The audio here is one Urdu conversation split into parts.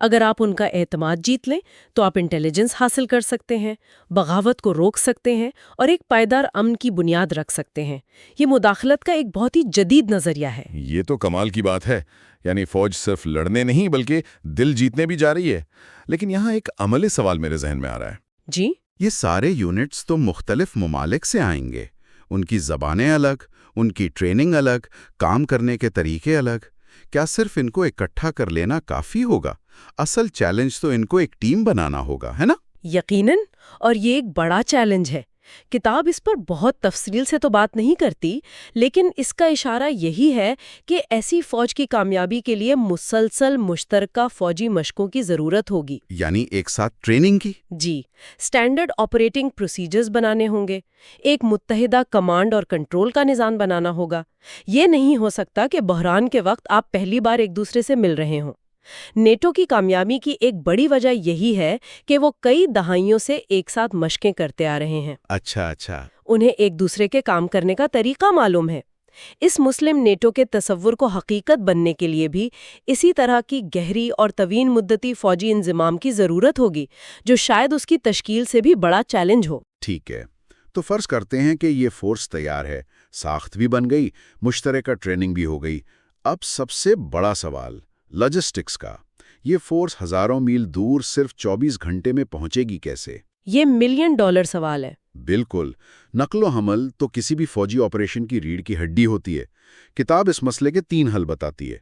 اگر آپ ان کا اعتماد جیت لیں تو آپ انٹیلیجنس حاصل کر سکتے ہیں، بغاوت کو روک سکتے ہیں اور ایک پائیدار امن کی بنیاد رکھ سکتے ہیں۔ یہ مداخلت کا ایک بہت ہی جدید نظریہ ہے۔ یہ تو کمال کی بات ہے، یعنی فوج صرف لڑنے نہیں بلکہ دل جیتنے بھی جا رہی ہے۔ لیکن یہاں ایک عملی سوال میرے ذہن میں آ رہا ہے۔ جی؟ یہ سارے یونٹس تو مختلف ممالک سے آئیں گے، ان کی زبانیں الگ، ان کی ٹریننگ الگ، کام کرنے کے طریقے الگ۔ کیا صرف ان کو اکٹھا کر لینا کافی ہوگا؟ اصل چیلنج تو ان کو ایک ٹیم بنانا ہوگا، ہے نا؟ یقیناً، اور یہ ایک بڑا چیلنج ہے۔ کتاب اس پر بہت تفصیل سے تو بات نہیں کرتی، لیکن اس کا اشارہ یہی ہے کہ ایسی فوج کی کامیابی کے لیے مسلسل مشترکہ فوجی مشقوں کی ضرورت ہوگی۔ یعنی ایک ساتھ ٹریننگ کی؟ جی، اسٹینڈرڈ آپریٹنگ پروسیجرز بنانے ہوں گے، ایک متحدہ کمانڈ اور کنٹرول کا نظام بنانا ہوگا۔ یہ نہیں ہو سکتا کہ بحران کے وقت آپ پہلی بار ایک دوسرے سے مل رہے ہوں۔ نیٹو کی کامیابی کی ایک بڑی وجہ یہی ہے کہ وہ کئی دہائیوں سے ایک ساتھ مشقیں کرتے آ رہے ہیں۔ اچھا۔ انہیں ایک دوسرے کے کام کرنے کا طریقہ معلوم ہے۔ اس مسلم نیٹو کے تصور کو حقیقت بننے کے لیے بھی اسی طرح کی گہری اور طویل مدتی فوجی انضمام کی ضرورت ہوگی، جو شاید اس کی تشکیل سے بھی بڑا چیلنج ہو۔ ٹھیک ہے، تو فرض کرتے ہیں کہ یہ فورس تیار ہے، ساخت بھی بن گئی، مشترکہ ٹریننگ بھی ہو گئی۔ اب سب سے بڑا سوال لاجسٹکس کا۔ یہ فورس ہزاروں میل دور صرف 24 گھنٹے میں پہنچے گی کیسے؟ یہ ملین ڈالر سوال ہے۔ بالکل، نقل و حمل تو کسی بھی فوجی آپریشن کی ریڑھ کی ہڈی ہوتی ہے۔ کتاب اس مسئلے کے 3 حل بتاتی ہے۔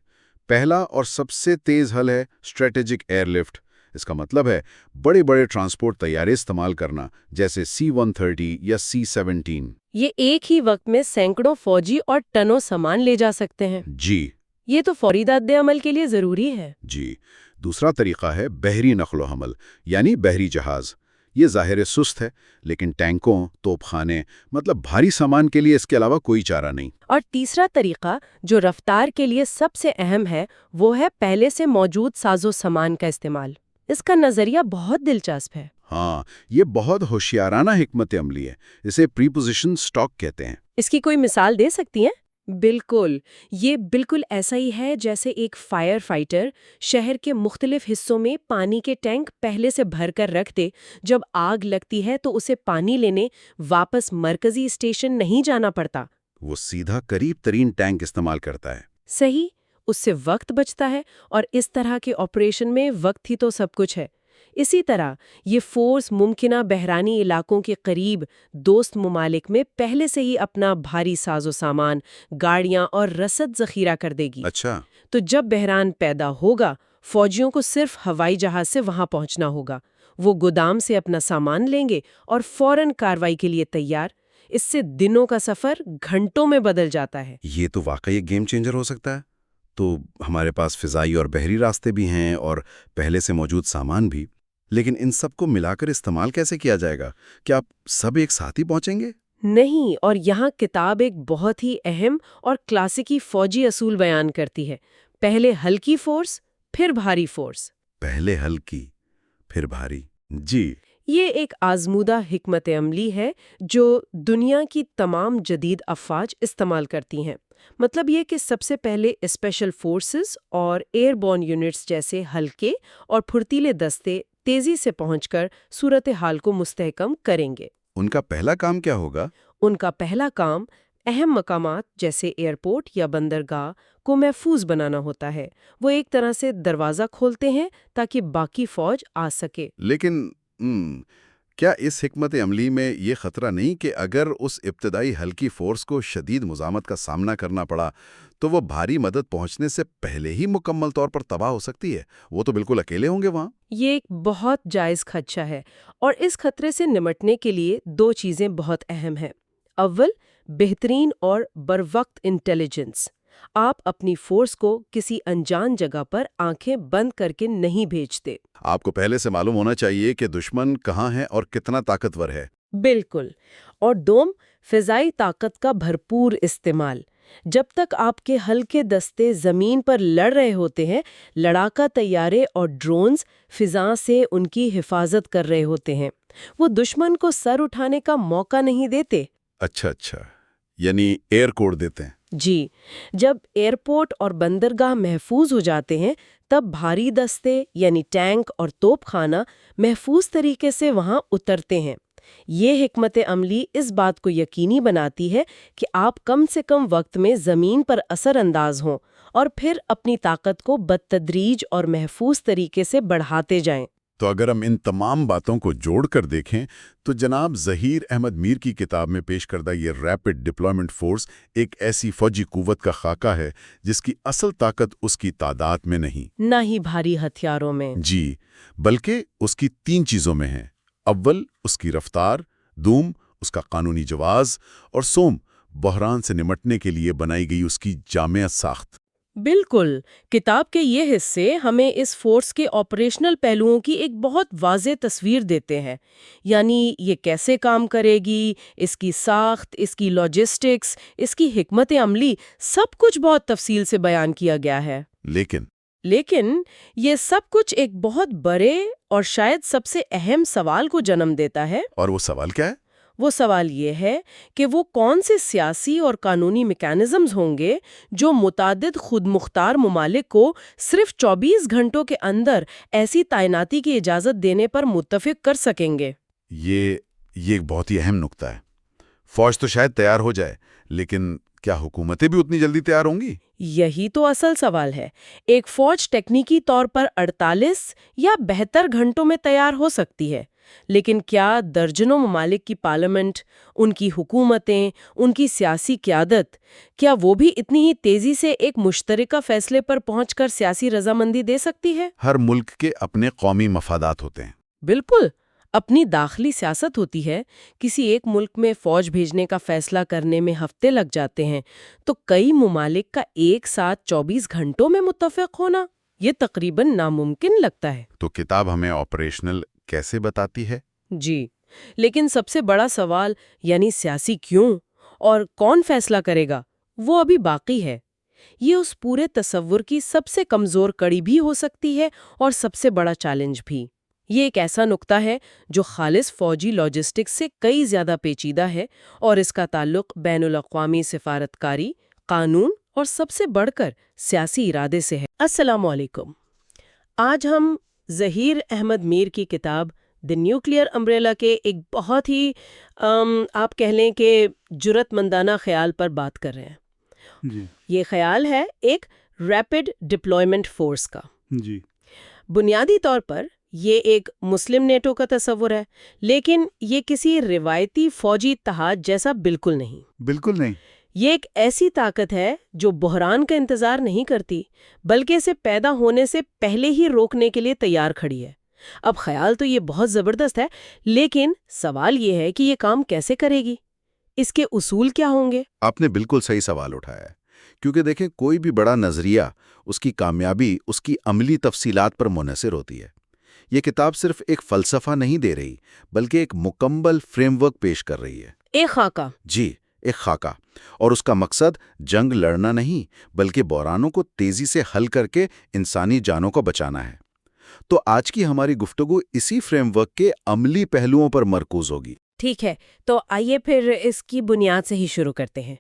پہلا اور سب سے تیز حل ہے اسٹریٹجک ایئر لفٹ۔ اس کا مطلب ہے بڑے بڑے ٹرانسپورٹ طیارے استعمال کرنا، جیسے C-130 یا C-17۔ یہ ایک ہی وقت میں سینکڑوں فوجی اور ٹنوں سامان لے جا سکتے ہیں۔ جی یہ تو فوری رد عمل کے لیے ضروری ہے۔ جی۔ دوسرا طریقہ ہے بحری نقل و حمل، یعنی بحری جہاز۔ یہ ظاہر سست ہے، لیکن ٹینکوں، توپ خانے، مطلب بھاری سامان کے لیے اس کے علاوہ کوئی چارہ نہیں۔ اور تیسرا طریقہ، جو رفتار کے لیے سب سے اہم ہے، وہ ہے پہلے سے موجود ساز و سامان کا استعمال۔ اس کا نظریہ بہت دلچسپ ہے۔ ہاں، یہ بہت ہوشیارانہ حکمت عملی ہے۔ اسے پری پوزیشن سٹاک کہتے ہیں۔ اس کی کوئی مثال دے سکتی ہیں؟ بالکل، یہ بالکل ایسا ہی ہے جیسے ایک فائر فائٹر شہر کے مختلف حصوں میں پانی کے ٹینک پہلے سے بھر کر رکھ دے۔ جب آگ لگتی ہے تو اسے پانی لینے واپس مرکزی اسٹیشن نہیں جانا پڑتا۔ وہ سیدھا قریب ترین ٹینک استعمال کرتا ہے۔ صحیح، اس سے وقت بچتا ہے، اور اس طرح کے آپریشن میں وقت ہی تو سب کچھ ہے۔ اسی طرح یہ فورس ممکنہ بحرانی علاقوں کے قریب دوست ممالک میں پہلے سے ہی اپنا بھاری ساز و سامان، گاڑیاں اور رسد ذخیرہ کر دے گی۔ اچھا۔ تو جب بحران پیدا ہوگا، فوجیوں کو صرف ہوائی جہاز سے وہاں پہنچنا ہوگا۔ وہ گودام سے اپنا سامان لیں گے اور فوراً کارروائی کے لیے تیار۔ اس سے دنوں کا سفر گھنٹوں میں بدل جاتا ہے۔ یہ تو واقعی ایک گیم چینجر ہو سکتا ہے۔ تو ہمارے پاس فضائی اور بحری راستے بھی ہیں اور پہلے سے موجود سامان بھی، لیکن ان سب کو ملا کر استعمال کیسے کیا جائے گا؟ کیا سب ایک ساتھ ہی پہنچیں گے؟ نہیں، اور یہاں کتاب ایک بہت ہی اہم اور کلاسیکی فوجی اصول بیان کرتی ہے۔ پہلے ہلکی فورس، پھر بھاری فورس۔ پہلے ہلکی، پھر بھاری۔ جی۔ یہ ایک آزمودہ حکمت عملی ہے جو دنیا کی تمام جدید افواج استعمال کرتی ہیں۔ مطلب یہ کہ سب سے پہلے اسپیشل فورسز اور ایئر بورن یونٹس جیسے ہلکے اور پھرتیلے دستے تیزی سے پہنچ کر صورتحال کو مستحکم کریں گے۔ ان کا پہلا کام کیا ہوگا؟ ان کا پہلا کام اہم مقامات جیسے ایئرپورٹ یا بندرگاہ کو محفوظ بنانا ہوتا ہے۔ وہ ایک طرح سے دروازہ کھولتے ہیں تاکہ باقی فوج آ سکے۔ لیکن کیا اس حکمت عملی میں یہ خطرہ نہیں کہ اگر اس ابتدائی ہلکی فورس کو شدید مزاحمت کا سامنا کرنا پڑا تو وہ بھاری مدد پہنچنے سے پہلے ہی مکمل طور پر تباہ ہو سکتی ہے؟ وہ تو بالکل اکیلے ہوں گے وہاں۔ یہ ایک بہت جائز خدشہ ہے، اور اس خطرے سے نمٹنے کے لیے 2 چیزیں بہت اہم ہیں۔ اول، بہترین اور بروقت انٹیلیجنس۔ آپ اپنی فورس کو کسی انجان جگہ پر آنکھیں بند کر کے نہیں بھیجتے۔ آپ کو پہلے سے معلوم ہونا چاہیے کہ دشمن کہاں ہے اور کتنا طاقتور ہے۔ بالکل۔ اور دوم، فضائی طاقت کا بھرپور استعمال۔ جب تک آپ کے ہلکے دستے زمین پر لڑ رہے ہوتے ہیں، لڑاکا طیارے اور ڈرونز فضا سے ان کی حفاظت کر رہے ہوتے ہیں۔ وہ دشمن کو سر اٹھانے کا موقع نہیں دیتے۔ اچھا، یعنی ایئر کوڈ دیتے ہیں۔ جی، جب ایئرپورٹ اور بندرگاہ محفوظ ہو جاتے ہیں تب بھاری دستے یعنی ٹینک اور توپ خانہ محفوظ طریقے سے وہاں اترتے ہیں۔ یہ حکمت عملی اس بات کو یقینی بناتی ہے کہ آپ کم سے کم وقت میں زمین پر اثر انداز ہوں اور پھر اپنی طاقت کو بتدریج اور محفوظ طریقے سے بڑھاتے جائیں۔ تو اگر ہم ان تمام باتوں کو جوڑ کر دیکھیں تو جناب ظہیر احمد میر کی کتاب میں پیش کردہ یہ ریپڈ ڈپلائمنٹ فورس ایک ایسی فوجی قوت کا خاکہ ہے جس کی اصل طاقت اس کی تعداد میں نہیں، نہ ہی بھاری ہتھیاروں میں، جی، بلکہ اس کی 3 چیزوں میں ہے۔ اول اس کی رفتار، دوم اس کا قانونی جواز، اور سوم بحران سے نمٹنے کے لیے بنائی گئی اس کی جامع ساخت۔ بالکل، کتاب کے یہ حصے ہمیں اس فورس کے آپریشنل پہلوؤں کی ایک بہت واضح تصویر دیتے ہیں، یعنی یہ کیسے کام کرے گی، اس کی ساخت، اس کی لاجسٹکس، اس کی حکمت عملی، سب کچھ بہت تفصیل سے بیان کیا گیا ہے۔ لیکن یہ سب کچھ ایک بہت بڑے اور شاید سب سے اہم سوال کو جنم دیتا ہے۔ اور وہ سوال کیا ہے؟ وہ سوال یہ ہے کہ وہ کون سے سیاسی اور قانونی میکانزمز ہوں گے جو متعدد خود مختار ممالک کو صرف 24 گھنٹوں کے اندر ایسی تعیناتی کی اجازت دینے پر متفق کر سکیں گے۔ یہ ایک بہت ہی اہم نقطہ ہے۔ فوج تو شاید تیار ہو جائے، لیکن کیا حکومتیں بھی اتنی جلدی تیار ہوں گی؟ یہی تو اصل سوال ہے۔ ایک فوج ٹیکنیکی طور پر 48 یا 72 گھنٹوں میں تیار ہو سکتی ہے، لیکن کیا درجنوں ممالک کی پارلیمنٹ، ان کی حکومتیں، ان کی سیاسی قیادت، کیا وہ بھی اتنی ہی تیزی سے ایک مشترکہ فیصلے پر پہنچ کر سیاسی رضامندی دے سکتی ہے؟ ہر ملک کے اپنے قومی مفادات ہوتے ہیں۔ بالکل، اپنی داخلی سیاست ہوتی ہے۔ کسی ایک ملک میں فوج بھیجنے کا فیصلہ کرنے میں ہفتے لگ جاتے ہیں، تو کئی ممالک کا ایک ساتھ 24 گھنٹوں میں متفق ہونا یہ تقریباً ناممکن لگتا ہے۔ تو کتاب ہمیں آپریشنل کیسے بتاتی ہے؟ جی، لیکن سب سے بڑا سوال یعنی سیاسی کیوں اور کون فیصلہ کرے گا، وہ ابھی باقی ہے۔ یہ اس پورے تصور کی سب سے کمزور کڑی بھی ہو سکتی ہے اور سب سے بڑا چیلنج بھی۔ یہ ایک ایسا نقطہ ہے جو خالص فوجی لاجسٹکس سے کئی زیادہ پیچیدہ ہے، اور اس کا تعلق بین الاقوامی سفارتکاری، قانون اور سب سے بڑھ کر سیاسی ارادے سے ہے۔ السلام علیکم۔ آج ہم ظہیر احمد میر کی کتاب دی نیوکلیئر امبریلا کے ایک بہت ہی آپ کہہ لیں کہ جرأت مندانہ خیال پر بات کر رہے ہیں۔ جی یہ خیال ہے ایک ریپڈ ڈپلائمنٹ فورس کا۔ جی بنیادی طور پر یہ ایک مسلم نیٹو کا تصور ہے، لیکن یہ کسی روایتی فوجی اتحاد جیسا بالکل نہیں۔ بالکل نہیں۔ یہ ایک ایسی طاقت ہے جو بحران کا انتظار نہیں کرتی، بلکہ اسے پیدا ہونے سے پہلے ہی روکنے کے لیے تیار کھڑی ہے۔ اب خیال تو یہ بہت زبردست ہے، لیکن سوال یہ ہے کہ یہ کام کیسے کرے گی؟ اس کے اصول کیا ہوں گے؟ آپ نے بالکل صحیح سوال اٹھایا ہے، کیونکہ دیکھیں کوئی بھی بڑا نظریہ، اس کی کامیابی اس کی عملی تفصیلات پر منحصر ہوتی ہے۔ یہ کتاب صرف ایک فلسفہ نہیں دے رہی، بلکہ ایک مکمل فریم ورک پیش کر رہی ہے۔ ایک خاکہ۔ جی، ایک خاکہ، اور اس کا مقصد جنگ لڑنا نہیں، بلکہ بحرانوں کو تیزی سے حل کر کے انسانی جانوں کو بچانا ہے۔ تو آج کی ہماری گفتگو اسی فریم ورک کے عملی پہلوؤں پر مرکوز ہوگی۔ ٹھیک ہے، تو آئیے پھر اس کی بنیاد سے ہی شروع کرتے ہیں۔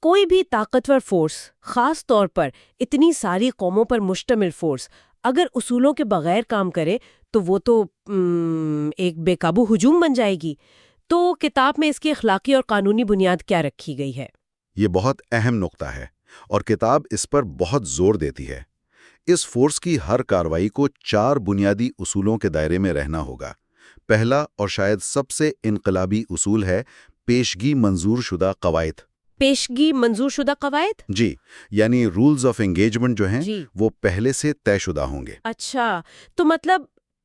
کوئی بھی طاقتور فورس، خاص طور پر اتنی ساری قوموں پر مشتمل فورس، اگر اصولوں کے بغیر کام کرے تو وہ تو ایک بے قابو ہجوم بن جائے گی۔ تو کتاب میں اس کی اخلاقی اور قانونی بنیاد کیا رکھی گئی ہے؟ یہ بہت اہم نقطہ ہے، اور کتاب اس پر بہت زور دیتی ہے۔ اس فورس کی ہر کارروائی کو 4 بنیادی اصولوں کے دائرے میں رہنا ہوگا۔ پہلا اور شاید سب سے انقلابی اصول ہے پیشگی منظور شدہ قواعد۔ پیشگی منظور شدہ قواعد؟ جی، یعنی رولز آف انگیجمنٹ جو ہیں جی، وہ پہلے سے طے شدہ ہوں گے۔ اچھا، تو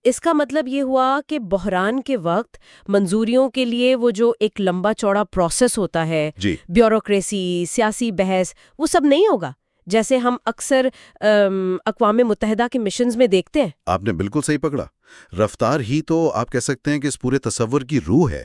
اس کا مطلب یہ ہوا کہ بحران کے وقت منظوریوں کے لیے وہ جو ایک لمبا چوڑا پروسیس ہوتا ہے، جی، بیوروکریسی، سیاسی بحث، وہ سب نہیں ہوگا جیسے ہم اکثر اقوام متحدہ کے مشنز میں دیکھتے ہیں۔ آپ نے بالکل صحیح پکڑا۔ رفتار ہی تو آپ کہہ سکتے ہیں کہ اس پورے تصور کی روح ہے۔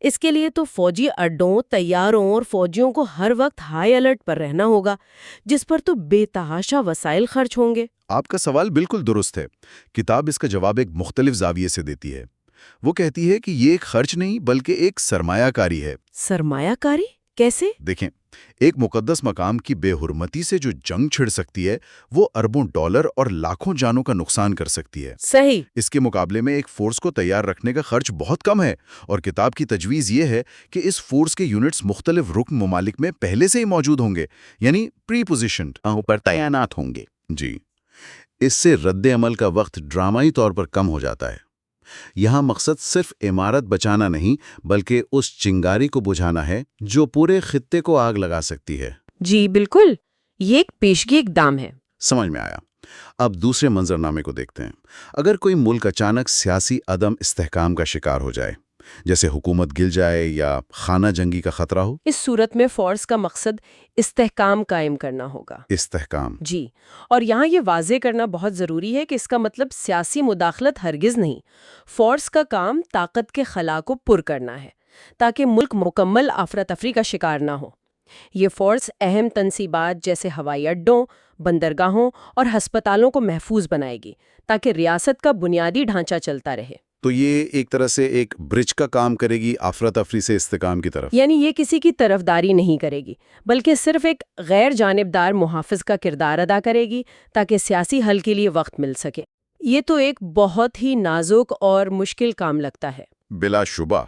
اس کے لیے تو فوجی اڈوں، طیاروں اور فوجیوں کو ہر وقت ہائی الرٹ پر رہنا ہوگا، جس پر تو بے تحاشا وسائل خرچ ہوں گے۔ آپ کا سوال بالکل درست ہے۔ کتاب اس کا جواب ایک مختلف زاویے سے دیتی ہے۔ وہ کہتی ہے کہ یہ ایک خرچ نہیں بلکہ ایک سرمایہ کاری ہے۔ سرمایہ کاری کیسے؟ دیکھیں، ایک مقدس مقام کی بے حرمتی سے جو جنگ چھڑ سکتی ہے وہ اربوں ڈالر اور لاکھوں جانوں کا نقصان کر سکتی ہے۔ صحیح۔ اس کے مقابلے میں ایک فورس کو تیار رکھنے کا خرچ بہت کم ہے، اور کتاب کی تجویز یہ ہے کہ اس فورس کے یونٹس مختلف رکن ممالک میں پہلے سے ہی موجود ہوں گے، یعنی پری پوزیشنڈ پر تعینات ہوں گے۔ جی، اس سے رد عمل کا وقت ڈرامائی طور پر کم ہو جاتا ہے۔ یہاں مقصد صرف عمارت بچانا نہیں بلکہ اس چنگاری کو بجھانا ہے جو پورے خطے کو آگ لگا سکتی ہے۔ جی بالکل، یہ ایک پیشگی اقدام ہے۔ سمجھ میں آیا۔ اب دوسرے منظرنامے کو دیکھتے ہیں۔ اگر کوئی ملک اچانک سیاسی عدم استحکام کا شکار ہو جائے، جیسے حکومت گل جائے یا خانہ جنگی کا خطرہ ہو۔ اس صورت میں فورس کا مقصد استحکام قائم کرنا ہوگا۔ استحکام۔ جی، اور یہاں یہ واضح کرنا بہت ضروری ہے کہ اس کا مطلب سیاسی مداخلت ہرگز نہیں۔ فورس کا کام طاقت کے خلا کو پر کرنا ہے تاکہ ملک مکمل افراتفری کا شکار نہ ہو۔ یہ فورس اہم تنصیبات جیسے ہوائی اڈوں، بندرگاہوں اور ہسپتالوں کو محفوظ بنائے گی تاکہ ریاست کا بنیادی ڈھانچہ چلتا رہے۔ تو یہ ایک طرح سے ایک برج کا کام کرے گی افراتفری سے استحکام کی طرف۔ یعنی یہ کسی کی طرفداری نہیں کرے گی بلکہ صرف ایک غیر جانبدار محافظ کا کردار ادا کرے گی تاکہ سیاسی حل کے لیے وقت مل سکے۔ یہ تو ایک بہت ہی نازک اور مشکل کام لگتا ہے۔ بلا شبہ،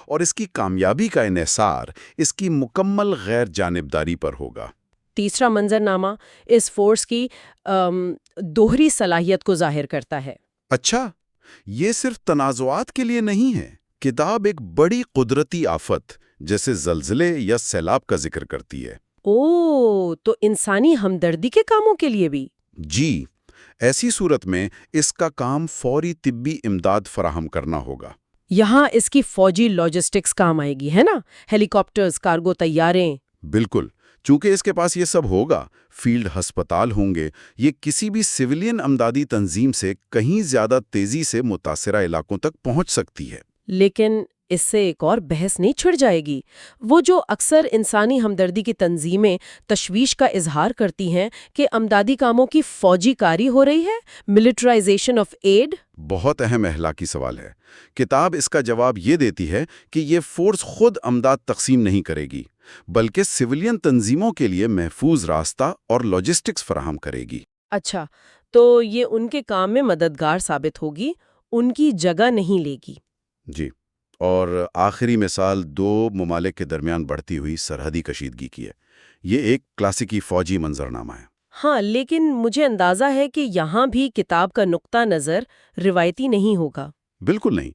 اور اس کی کامیابی کا انحصار اس کی مکمل غیر جانبداری پر ہوگا۔ تیسرا منظرنامہ اس فورس کی دوہری صلاحیت کو ظاہر کرتا ہے۔ اچھا، یہ صرف تنازعات کے لیے نہیں ہے۔ کتاب ایک بڑی قدرتی آفت جیسے زلزلے یا سیلاب کا ذکر کرتی ہے۔ تو انسانی ہمدردی کے کاموں کے لیے بھی؟ جی، ایسی صورت میں اس کا کام فوری طبی امداد فراہم کرنا ہوگا۔ یہاں اس کی فوجی لاجسٹکس کام آئے گی، ہے نا؟ ہیلی کاپٹرز، کارگو طیاریں۔ بالکل، چونکہ اس کے پاس یہ سب ہوگا، فیلڈ ہسپتال ہوں گے، یہ کسی بھی سویلین امدادی تنظیم سے کہیں زیادہ تیزی سے متاثرہ علاقوں تک پہنچ سکتی ہے۔ لیکن اس سے ایک اور بحث نہیں چھڑ جائے گی، وہ جو اکثر انسانی ہمدردی کی تنظیمیں تشویش کا اظہار کرتی ہیں کہ امدادی کاموں کی فوجی کاری ہو رہی ہے، ملٹرائزیشن آف ایڈ۔ بہت اہم اخلاقی سوال ہے۔ کتاب اس کا جواب یہ دیتی ہے کہ یہ فورس خود امداد تقسیم نہیں کرے گی، بلکہ سویلین تنظیموں کے لیے محفوظ راستہ اور لاجسٹکس فراہم کرے گی۔ اچھا، تو یہ ان کے کام میں مددگار ثابت ہوگی، ان کی جگہ نہیں لے گی۔ جی، اور آخری مثال دو ممالک کے درمیان بڑھتی ہوئی سرحدی کشیدگی کی ہے۔ یہ ایک کلاسیکی فوجی منظرنامہ ہے۔ ہاں، لیکن مجھے اندازہ ہے کہ یہاں بھی کتاب کا نقطہ نظر روایتی نہیں ہوگا۔ بالکل نہیں،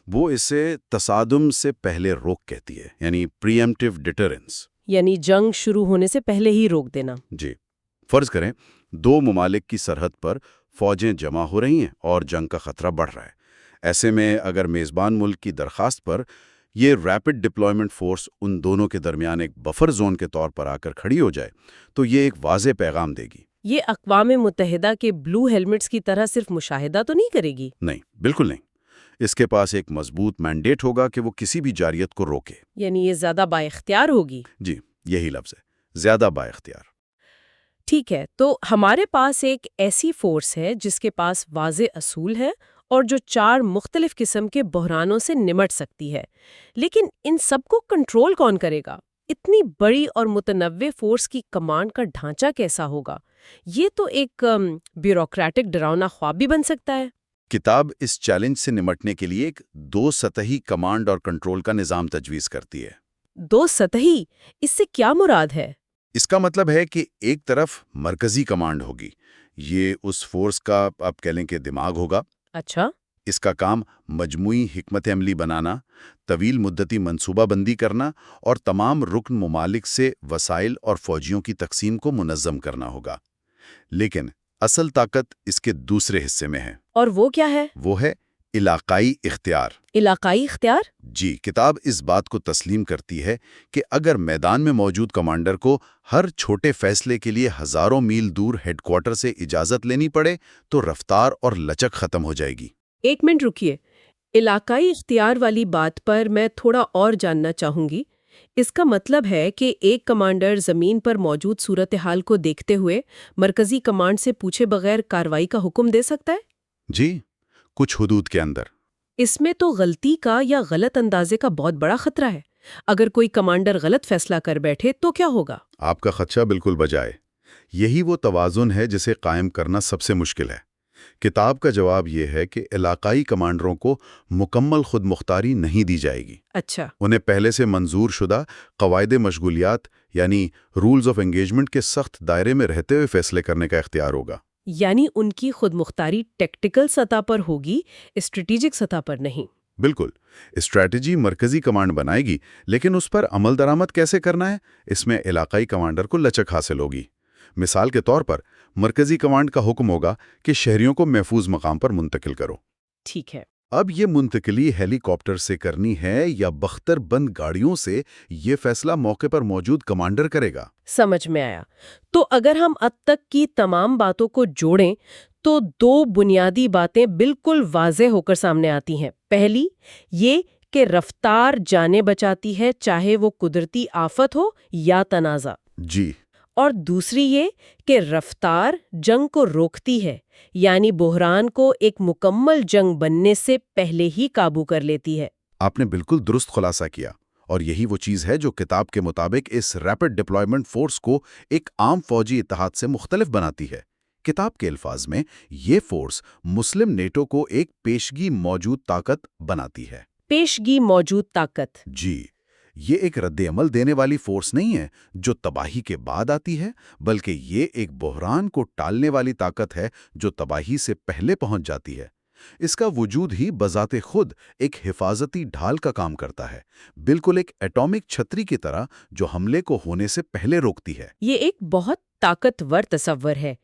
وہ اسے تصادم سے پہلے روک کہتی ہے، یعنی پری ایمپٹیو ڈیٹرنس۔ یعنی جنگ شروع ہونے سے پہلے ہی روک دینا۔ جی، فرض کریں دو ممالک کی سرحد پر فوجیں جمع ہو رہی ہیں اور جنگ کا خطرہ بڑھ رہا ہے۔ ایسے میں اگر میزبان ملک کی درخواست پر یہ ریپڈ ڈپلائمنٹ فورس ان دونوں کے درمیان ایک بفر زون کے طور پر آ کر کھڑی ہو جائے تو یہ ایک واضح پیغام دے گی۔ یہ اقوام متحدہ کے بلو ہیلمٹس کی طرح صرف مشاہدہ تو نہیں کرے گی؟ نہیں، بالکل نہیں۔ اس کے پاس ایک مضبوط مینڈیٹ ہوگا کہ وہ کسی بھی جارحیت کو روکے۔ یعنی یہ زیادہ بااختیار ہوگی؟ جی، یہی لفظ ہے، زیادہ بااختیار۔ ٹھیک ہے، تو ہمارے پاس ایک ایسی فورس ہے جس کے پاس واضح اصول ہے اور جو 4 مختلف قسم کے بحرانوں سے نمٹ سکتی ہے، لیکن ان سب کو کنٹرول کون کرے گا؟ اتنی بڑی اور متنوع فورس کی کمانڈ کا ڈھانچہ کیسا ہوگا؟ یہ تو ایک بیوروکریٹک ڈراؤنا خواب بھی بن سکتا ہے۔ کتاب اس چیلنج سے نمٹنے کے لیے ایک 2 سطحی کمانڈ اور کنٹرول کا نظام تجویز کرتی ہے۔ 2 سطحی، اس سے کیا مراد ہے؟ اس کا مطلب ہے کہ ایک طرف مرکزی کمانڈ ہوگی، یہ اس فورس کا آپ کہہ لیں کہ دماغ ہوگا۔ اچھا۔ اس کا کام مجموعی حکمت عملی بنانا، طویل مدتی منصوبہ بندی کرنا اور تمام رکن ممالک سے وسائل اور فوجیوں کی تقسیم کو منظم کرنا ہوگا۔ لیکن اصل طاقت اس کے دوسرے حصے میں ہے۔ اور وہ کیا ہے؟ وہ ہے علاقائی اختیار۔ علاقائی اختیار؟ جی، کتاب اس بات کو تسلیم کرتی ہے کہ اگر میدان میں موجود کمانڈر کو ہر چھوٹے فیصلے کے لیے ہزاروں میل دور ہیڈ کوارٹر سے اجازت لینی پڑے تو رفتار اور لچک ختم ہو جائے گی۔ 1 منٹ رکیے، علاقائی اختیار والی بات پر میں تھوڑا اور جاننا چاہوں گی۔ اس کا مطلب ہے کہ ایک کمانڈر زمین پر موجود صورتحال کو دیکھتے ہوئے مرکزی کمانڈ سے پوچھے بغیر کارروائی کا حکم دے سکتا ہے؟ جی، کچھ حدود کے اندر۔ اس میں تو غلطی کا یا غلط اندازے کا بہت بڑا خطرہ ہے۔ اگر کوئی کمانڈر غلط فیصلہ کر بیٹھے تو کیا ہوگا؟ آپ کا خدشہ بالکل بجائے۔ یہی وہ توازن ہے جسے قائم کرنا سب سے مشکل ہے۔ کتاب کا جواب یہ ہے کہ علاقائی کمانڈروں کو مکمل خود مختاری نہیں دی جائے گی۔ اچھا، انہیں پہلے سے منظور شدہ قواعد مشغولیات یعنی رولز آف انگیجمنٹ کے سخت دائرے میں رہتے ہوئے فیصلے کرنے کا اختیار ہوگا۔ یعنی ان کی خود مختاری ٹیکٹیکل سطح پر ہوگی، اسٹریٹجک سطح پر نہیں۔ بالکل، اسٹریٹجی مرکزی کمانڈ بنائے گی، لیکن اس پر عمل درآمد کیسے کرنا ہے، اس میں علاقائی کمانڈر کو لچک حاصل ہوگی۔ مثال کے طور پر مرکزی کمانڈ کا حکم ہوگا کہ شہریوں کو محفوظ مقام پر منتقل کرو۔ ٹھیک ہے۔ اب یہ منتقلی ہیلی کاپٹر سے کرنی ہے یا بختر بند گاڑیوں سے، یہ فیصلہ موقع پر موجود کمانڈر کرے گا۔ سمجھ میں آیا۔ تو اگر ہم اب تک کی تمام باتوں کو جوڑیں تو دو بنیادی باتیں بالکل واضح ہو کر سامنے آتی ہیں۔ پہلی یہ کہ رفتار جانیں بچاتی ہے، چاہے وہ قدرتی آفت ہو یا تنازع۔ جی، اور دوسری یہ کہ رفتار جنگ کو روکتی ہے، یعنی بحران کو ایک مکمل جنگ بننے سے پہلے ہی قابو کر لیتی ہے۔ آپ نے بالکل درست خلاصہ کیا، اور یہی وہ چیز ہے جو کتاب کے مطابق اس ریپڈ ڈپلائمنٹ فورس کو ایک عام فوجی اتحاد سے مختلف بناتی ہے۔ کتاب کے الفاظ میں یہ فورس مسلم نیٹو کو ایک پیشگی موجود طاقت بناتی ہے۔ پیشگی موجود طاقت۔ جی، یہ ایک رد عمل دینے والی فورس نہیں ہے جو تباہی کے بعد آتی ہے، بلکہ یہ ایک بحران کو ٹالنے والی طاقت ہے جو تباہی سے پہلے پہنچ جاتی ہے۔ اس کا وجود ہی بذات خود ایک حفاظتی ڈھال کا کام کرتا ہے، بالکل ایک ایٹامک چھتری کی طرح جو حملے کو ہونے سے پہلے روکتی ہے۔ یہ ایک بہت طاقتور تصور ہے۔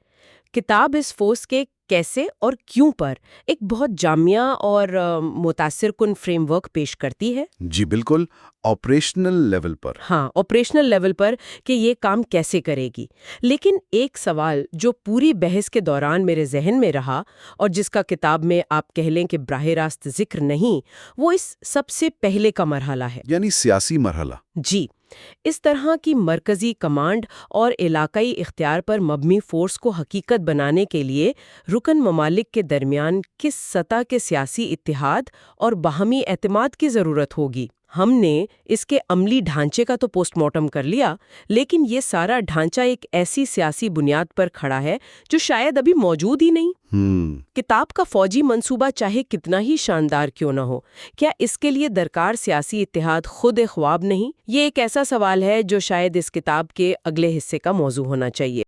کتاب اس فورس کے کیسے اور کیوں پر ایک بہت جامع اور متاثر کن فریم ورک پیش کرتی ہے۔ جی بالکل، آپریشنل لیول پر۔ ہاں، آپریشنل لیول پر کہ یہ کام کیسے کرے گی۔ لیکن ایک سوال جو پوری بحث کے دوران میرے ذہن میں رہا اور جس کا کتاب میں آپ کہہ لیں کہ براہ راست ذکر نہیں، وہ اس سب سے پہلے کا مرحلہ ہے، یعنی سیاسی مرحلہ۔ جی، اس طرح کی مرکزی کمانڈ اور علاقائی اختیار پر مبنی فورس کو حقیقت بنانے کے لیے رکن ممالک کے درمیان کس سطح کے سیاسی اتحاد اور باہمی اعتماد کی ضرورت ہوگی۔ ہم نے اس کے عملی ڈھانچے کا تو پوسٹ مارٹم کر لیا، لیکن یہ سارا ڈھانچہ ایک ایسی سیاسی بنیاد پر کھڑا ہے جو شاید ابھی موجود ہی نہیں۔ کتاب کا فوجی منصوبہ چاہے کتنا ہی شاندار کیوں نہ ہو، کیا اس کے لیے درکار سیاسی اتحاد خود ایک خواب نہیں؟ یہ ایک ایسا سوال ہے جو شاید اس کتاب کے اگلے حصے کا موضوع ہونا چاہیے۔